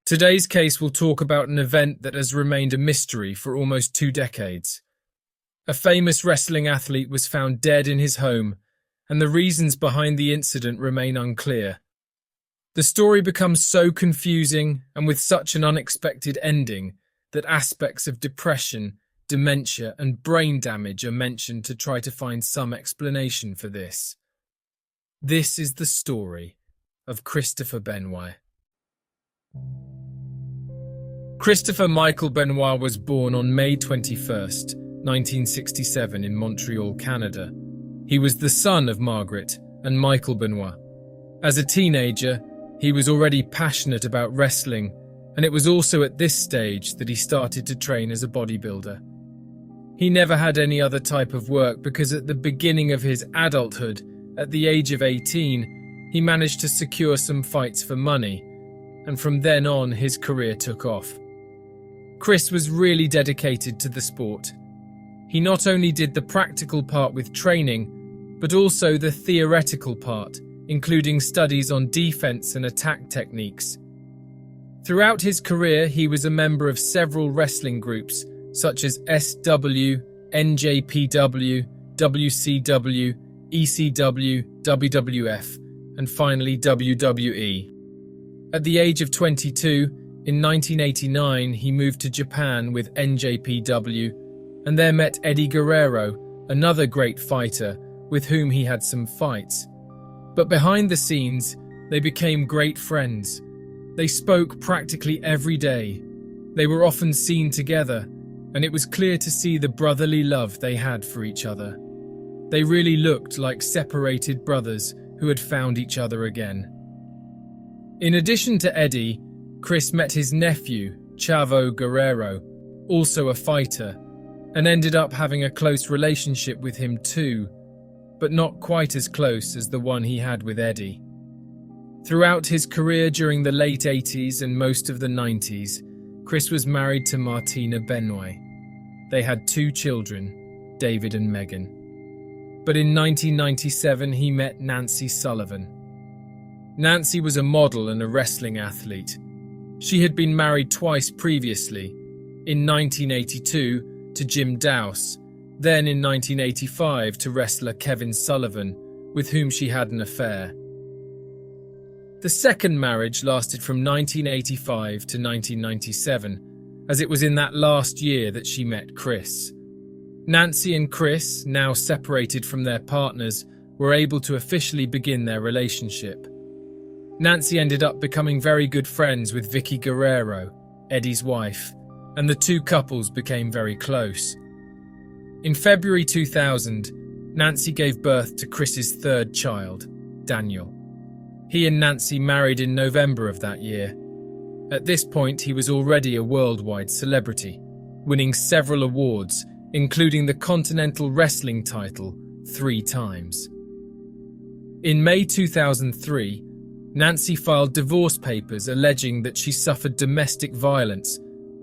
Today's case will talk about an event that has remained a mystery for almost 2 decades. A famous wrestling athlete was found dead in his home, and the reasons behind the incident remain unclear. The story becomes so confusing and with such an unexpected ending that aspects of depression, dementia, and brain damage are mentioned to try to find some explanation for this. This is the story of Christopher Benoit. Christopher Michael Benoit was born on May 21st, 1967 in Montreal, Canada. He was the son of Margaret and Michael Benoit. As a teenager, he was already passionate about wrestling, and it was also at this stage that he started to train as a bodybuilder. He never had any other type of work because at the beginning of his adulthood, at the age of 18, he managed to secure some fights for money, and from then on his career took off. Chris was really dedicated to the sport. He not only did the practical part with training, but also the theoretical part, including studies on defense and attack techniques. Throughout his career, he was a member of several wrestling groups, such as SW, NJPW, WCW, ECW, WWF, and finally WWE. At the age of 22, in 1989, he moved to Japan with NJPW and there met Eddie Guerrero, another great fighter with whom he had some fights. But behind the scenes, they became great friends. They spoke practically every day. They were often seen together, and it was clear to see the brotherly love they had for each other. They really looked like separated brothers who had found each other again. In addition to Eddie, Chris met his nephew, Chavo Guerrero, also a fighter, and ended up having a close relationship with him too, but not quite as close as the one he had with Eddie. Throughout his career during the late 80s and most of the 90s, Chris was married to Martina Benoit. They had 2 children, David and Megan. But in 1997, he met Nancy Sullivan. Nancy was a model and a wrestling athlete. She had been married twice previously, in 1982 to Jim Dowse, then in 1985 to wrestler Kevin Sullivan, with whom she had an affair. The second marriage lasted from 1985 to 1997, as it was in that last year that she met Chris. Nancy and Chris, now separated from their partners, were able to officially begin their relationship. Nancy ended up becoming very good friends with Vicky Guerrero, Eddie's wife, and the 2 couples became very close. In February 2000, Nancy gave birth to Chris's 3rd child, Daniel. He and Nancy married in November of that year. At this point, he was already a worldwide celebrity, winning several awards, including the Continental Wrestling title 3 times. In May 2003, Nancy filed divorce papers alleging that she suffered domestic violence,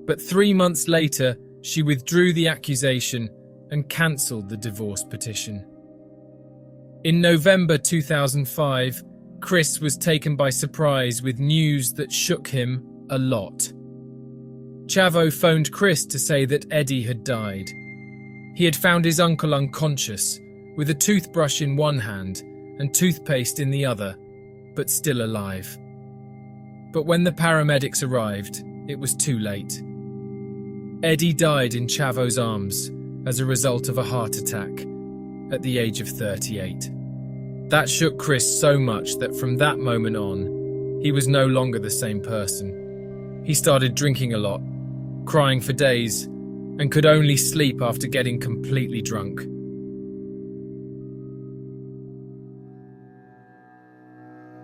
but 3 months later, she withdrew the accusation and cancelled the divorce petition. In November 2005, Chris was taken by surprise with news that shook him a lot. Chavo phoned Chris to say that Eddie had died. He had found his uncle unconscious, with a toothbrush in one hand and toothpaste in the other, but still alive. But when the paramedics arrived, it was too late. Eddie died in Chavo's arms as a result of a heart attack at the age of 38. That shook Chris so much that from that moment on, he was no longer the same person. He started drinking a lot, crying for days, and could only sleep after getting completely drunk.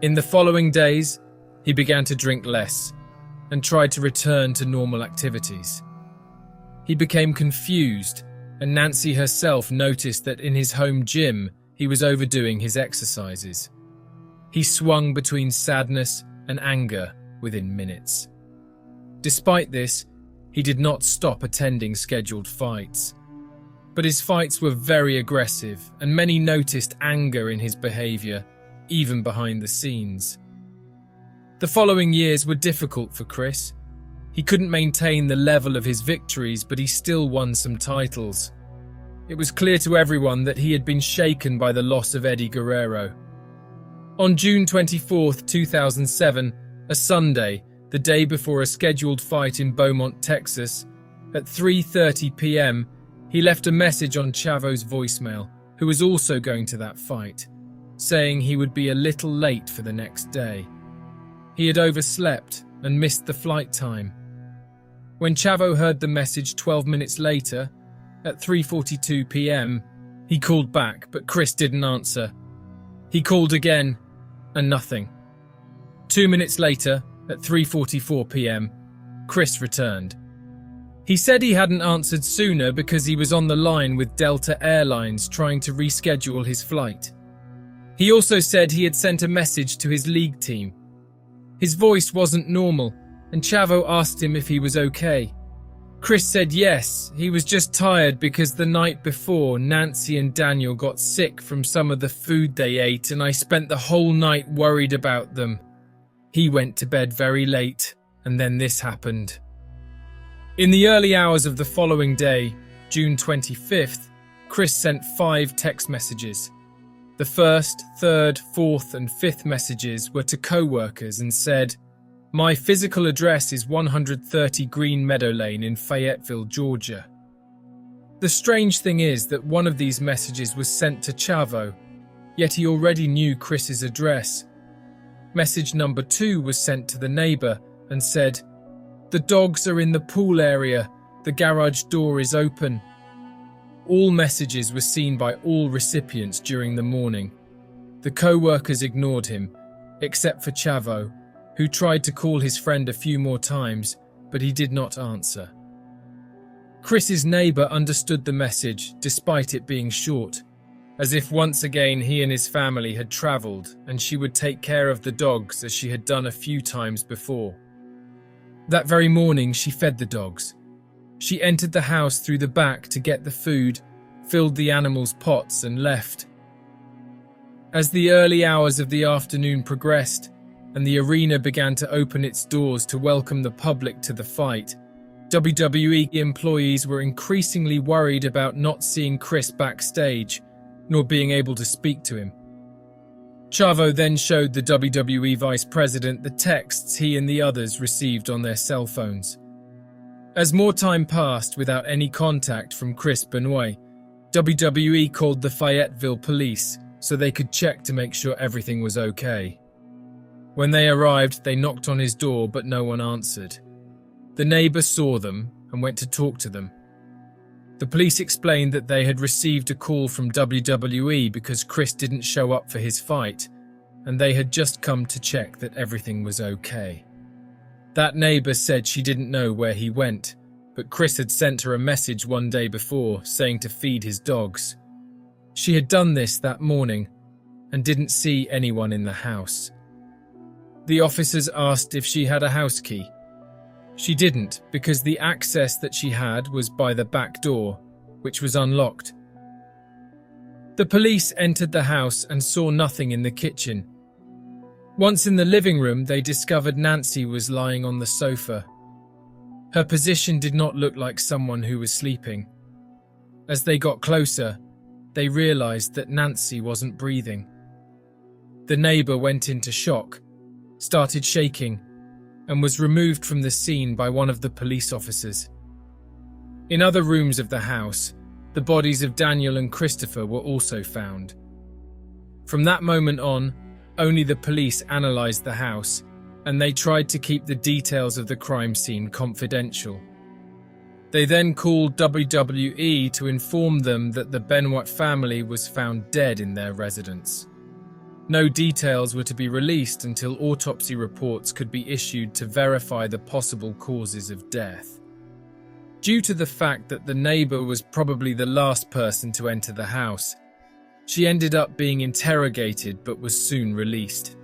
In the following days, he began to drink less and tried to return to normal activities. He became confused, and Nancy herself noticed that in his home gym, he was overdoing his exercises. He swung between sadness and anger within minutes. Despite this, he did not stop attending scheduled fights. But his fights were very aggressive, and many noticed anger in his behavior, even behind the scenes. The following years were difficult for Chris. He couldn't maintain the level of his victories, but he still won some titles. It was clear to everyone that he had been shaken by the loss of Eddie Guerrero. On June 24, 2007, a Sunday, the day before a scheduled fight in Beaumont, Texas, at 3:30 p.m., he left a message on Chavo's voicemail, who was also going to that fight, saying he would be a little late for the next day. He had overslept and missed the flight time. When Chavo heard the message 12 minutes later, at 3:42 p.m., he called back, but Chris didn't answer. He called again, and nothing. 2 minutes later, at 3:44 p.m., Chris returned. He said he hadn't answered sooner because he was on the line with Delta Airlines trying to reschedule his flight. He also said he had sent a message to his league team. His voice wasn't normal, and Chavo asked him if he was okay. Chris said yes, he was just tired because the night before Nancy and Daniel got sick from some of the food they ate, and I spent the whole night worried about them. He went to bed very late, and then this happened. In the early hours of the following day, June 25th, Chris sent 5 text messages. The first, third, fourth, and fifth messages were to co-workers and said, "My physical address is 130 Green Meadow Lane in Fayetteville, Georgia." The strange thing is that one of these messages was sent to Chavo, yet he already knew Chris's address. Message number 2 was sent to the neighbor and said, "The dogs are in the pool area. The garage door is open." All messages were seen by all recipients during the morning. The co-workers ignored him, except for Chavo, who tried to call his friend a few more times, but he did not answer. Chris's neighbor understood the message, despite it being short, as if once again he and his family had traveled and she would take care of the dogs as she had done a few times before. That very morning, she fed the dogs. She entered the house through the back to get the food, filled the animals' pots, and left. As the early hours of the afternoon progressed, and the arena began to open its doors to welcome the public to the fight, WWE employees were increasingly worried about not seeing Chris backstage, nor being able to speak to him. Chavo then showed the WWE vice president the texts he and the others received on their cell phones. As more time passed without any contact from Chris Benoit, WWE called the Fayetteville police so they could check to make sure everything was okay. When they arrived, they knocked on his door, but no one answered. The neighbor saw them and went to talk to them. The police explained that they had received a call from WWE because Chris didn't show up for his fight, and they had just come to check that everything was okay. That neighbor said she didn't know where he went, but Chris had sent her a message one day before saying to feed his dogs. She had done this that morning and didn't see anyone in the house. The officers asked if she had a house key. She didn't, because the access that she had was by the back door, which was unlocked. The police entered the house and saw nothing in the kitchen. Once in the living room, they discovered Nancy was lying on the sofa. Her position did not look like someone who was sleeping. As they got closer, they realized that Nancy wasn't breathing. The neighbor went into shock, started shaking, and was removed from the scene by one of the police officers. In other rooms of the house, the bodies of Daniel and Christopher were also found. From that moment on, only the police analysed the house, and they tried to keep the details of the crime scene confidential. They then called WWE to inform them that the Benoit family was found dead in their residence. No details were to be released until autopsy reports could be issued to verify the possible causes of death. Due to the fact that the neighbor was probably the last person to enter the house, she ended up being interrogated but was soon released.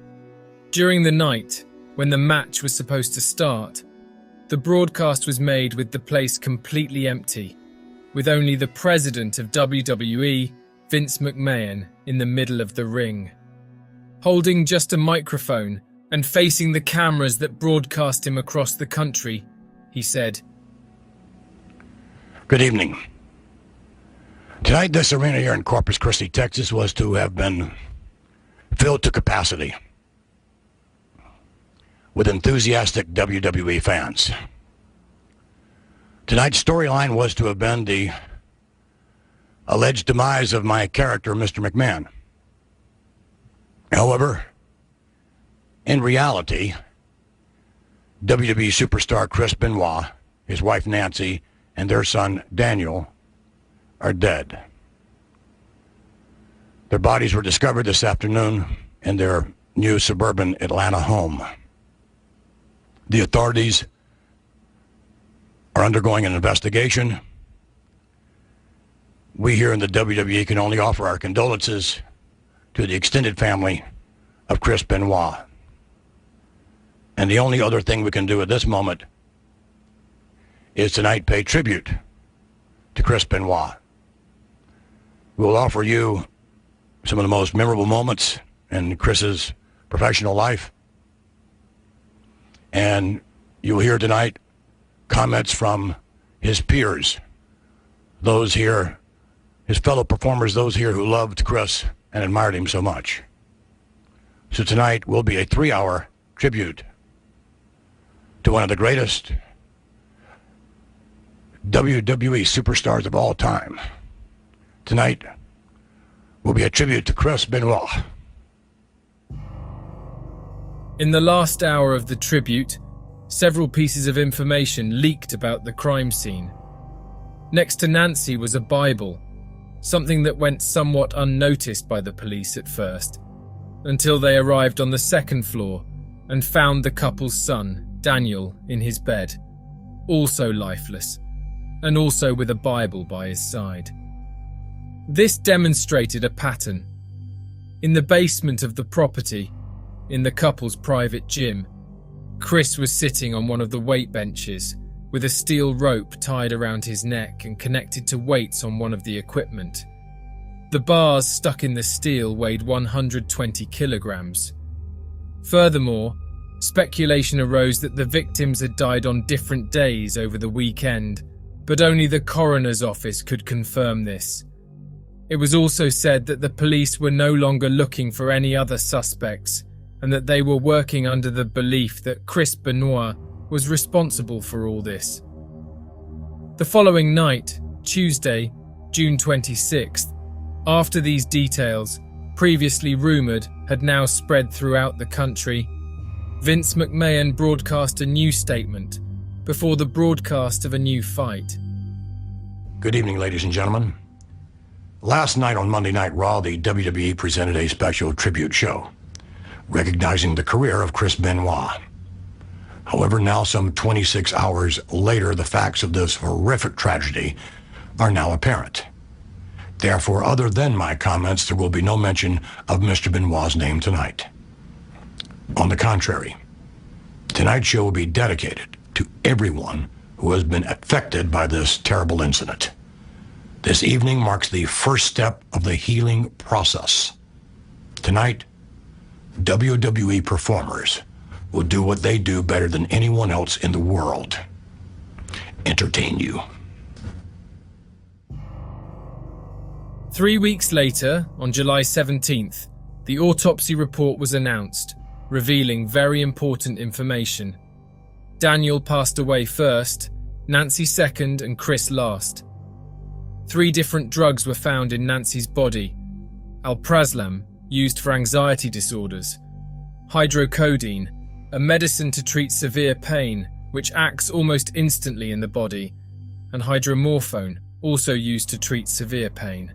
During the night, when the match was supposed to start, the broadcast was made with the place completely empty, with only the president of WWE, Vince McMahon, in the middle of the ring. Holding just a microphone, and facing the cameras that broadcast him across the country, he said, "Good evening. Tonight, this arena here in Corpus Christi, Texas, was to have been filled to capacity with enthusiastic WWE fans. Tonight's storyline was to have been the alleged demise of my character, Mr. McMahon. However, in reality, WWE superstar Chris Benoit, his wife Nancy, and their son Daniel are dead. Their bodies were discovered this afternoon in their new suburban Atlanta home. The authorities are undergoing an investigation. We here in the WWE can only offer our condolences to the extended family of Chris Benoit. And the only other thing we can do at this moment is tonight pay tribute to Chris Benoit. We'll offer you some of the most memorable moments in Chris's professional life. And you'll hear tonight comments from his peers, those here, his fellow performers, those here who loved Chris and admired him so much. So tonight will be a 3-hour tribute to one of the greatest WWE superstars of all time. Tonight will be a tribute to Chris Benoit. In the last hour of the tribute, several pieces of information leaked about the crime scene. Next to Nancy was a Bible, something that went somewhat unnoticed by the police at first, until they arrived on the second floor and found the couple's son, Daniel, in his bed, also lifeless, and also with a Bible by his side. This demonstrated a pattern. In the basement of the property, in the couple's private gym, Chris was sitting on one of the weight benches with a steel rope tied around his neck and connected to weights on one of the equipment. The bars stuck in the steel weighed 120 kilograms. Furthermore, speculation arose that the victims had died on different days over the weekend, but only the coroner's office could confirm this. It was also said that the police were no longer looking for any other suspects, and that they were working under the belief that Chris Benoit was responsible for all this. The following night, Tuesday, June 26th, after these details, previously rumoured, had now spread throughout the country, Vince McMahon broadcast a new statement before the broadcast of a new fight. Good evening, ladies and gentlemen. Last night on Monday Night Raw, the WWE presented a special tribute show, recognizing the career of Chris Benoit. However, now some 26 hours later, the facts of this horrific tragedy are now apparent. Therefore, other than my comments, there will be no mention of Mr. Benoit's name tonight. On the contrary, tonight's show will be dedicated to everyone who has been affected by this terrible incident. This evening marks the first step of the healing process. Tonight, WWE performers will do what they do better than anyone else in the world: entertain you. 3 weeks later, on July 17th, the autopsy report was announced, revealing very important information. Daniel passed away first, Nancy second, and Chris last. 3 different drugs were found in Nancy's body: alprazolam, used for anxiety disorders; hydrocodone, a medicine to treat severe pain, which acts almost instantly in the body; and hydromorphone, also used to treat severe pain.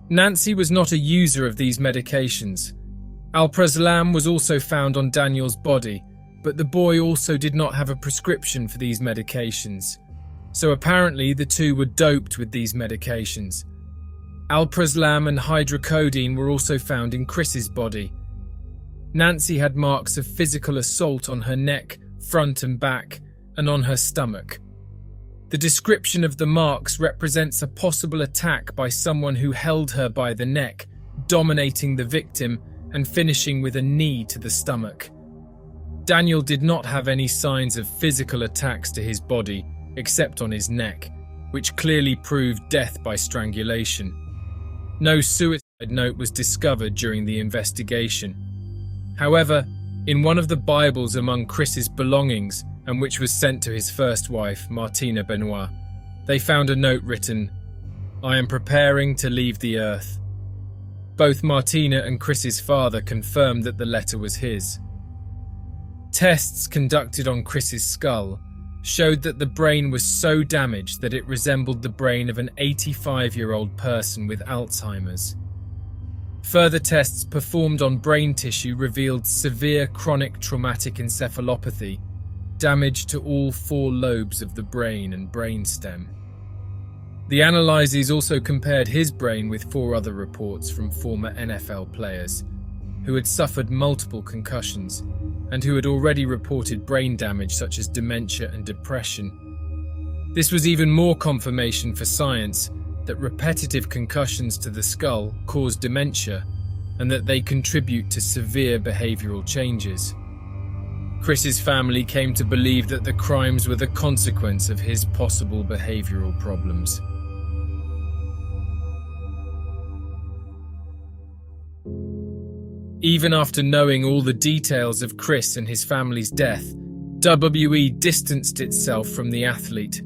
Nancy was not a user of these medications. Alprazolam was also found on Daniel's body, but the boy also did not have a prescription for these medications. So apparently the two were doped with these medications. Alprazolam and hydrocodone were also found in Chris's body. Nancy had marks of physical assault on her neck, front and back, and on her stomach. The description of the marks represents a possible attack by someone who held her by the neck, dominating the victim and finishing with a knee to the stomach, Daniel did not have any signs of physical attacks to his body, except on his neck, which clearly proved death by strangulation. No suicide note was discovered during the investigation. However, in one of the Bibles among Chris's belongings, and which was sent to his first wife, Martina Benoit, they found a note written, "I am preparing to leave the earth." Both Martina and Chris's father confirmed that the letter was his. Tests conducted on Chris's skull showed that the brain was so damaged that it resembled the brain of an 85-year-old person with Alzheimer's. Further tests performed on brain tissue revealed severe chronic traumatic encephalopathy, damage to all 4 lobes of the brain and brainstem. The analyses also compared his brain with 4 other reports from former NFL players who had suffered multiple concussions and who had already reported brain damage such as dementia and depression. This was even more confirmation for science that repetitive concussions to the skull cause dementia and that they contribute to severe behavioral changes. Chris's family came to believe that the crimes were the consequence of his possible behavioral problems. Even after knowing all the details of Chris and his family's death, WWE distanced itself from the athlete.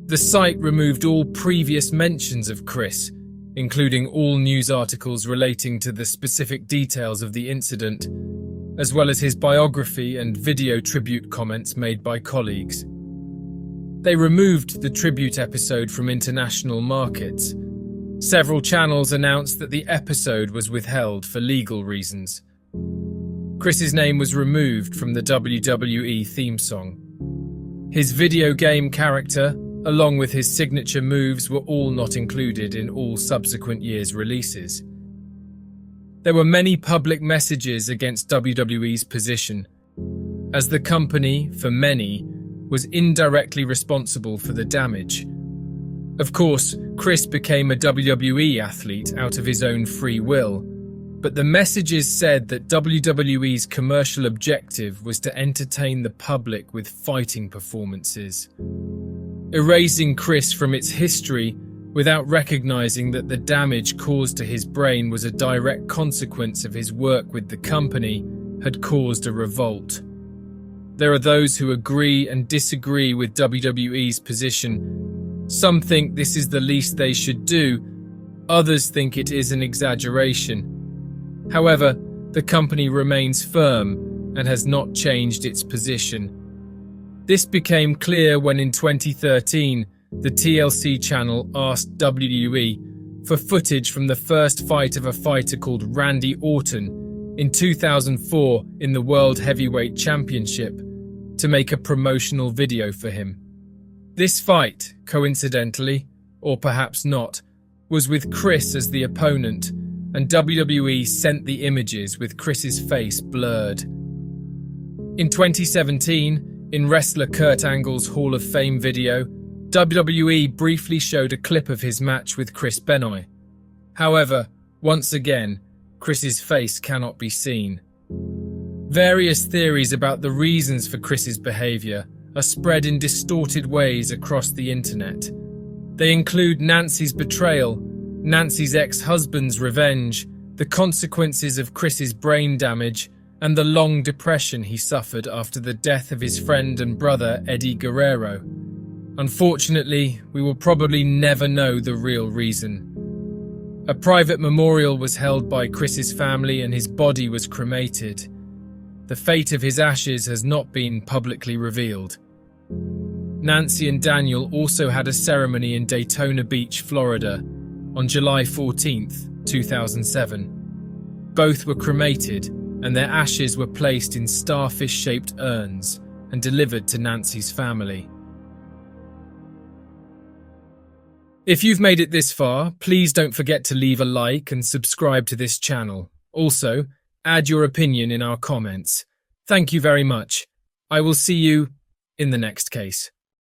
The site removed all previous mentions of Chris, including all news articles relating to the specific details of the incident, as well as his biography and video tribute comments made by colleagues. They removed the tribute episode from international markets. Several channels announced that the episode was withheld for legal reasons. Chris's name was removed from the WWE theme song. His video game character, along with his signature moves, were all not included in all subsequent years' releases. There were many public messages against WWE's position, as the company, for many, was indirectly responsible for the damage. Of course, Chris became a WWE athlete out of his own free will, but the messages said that WWE's commercial objective was to entertain the public with fighting performances. Erasing Chris from its history without recognizing that the damage caused to his brain was a direct consequence of his work with the company had caused a revolt. There are those who agree and disagree with WWE's position. Some think this is the least they should do, others think it is an exaggeration. However, the company remains firm and has not changed its position. This became clear when in 2013, the TLC channel asked WWE for footage from the first fight of a fighter called Randy Orton in 2004 in the World Heavyweight Championship to make a promotional video for him. This fight, coincidentally, or perhaps not, was with Chris as the opponent, and WWE sent the images with Chris's face blurred. In 2017, in wrestler Kurt Angle's Hall of Fame video, WWE briefly showed a clip of his match with Chris Benoit. However, once again, Chris's face cannot be seen. Various theories about the reasons for Chris's behavior are spread in distorted ways across the internet. They include Nancy's betrayal, Nancy's ex-husband's revenge, the consequences of Chris's brain damage, and the long depression he suffered after the death of his friend and brother Eddie Guerrero. Unfortunately, we will probably never know the real reason. A private memorial was held by Chris's family and his body was cremated. The fate of his ashes has not been publicly revealed. Nancy and Daniel also had a ceremony in Daytona Beach, Florida, on July 14, 2007. Both were cremated, and their ashes were placed in starfish-shaped urns and delivered to Nancy's family. If you've made it this far, please don't forget to leave a like and subscribe to this channel. Also, add your opinion in our comments. Thank you very much. I will see you in the next case.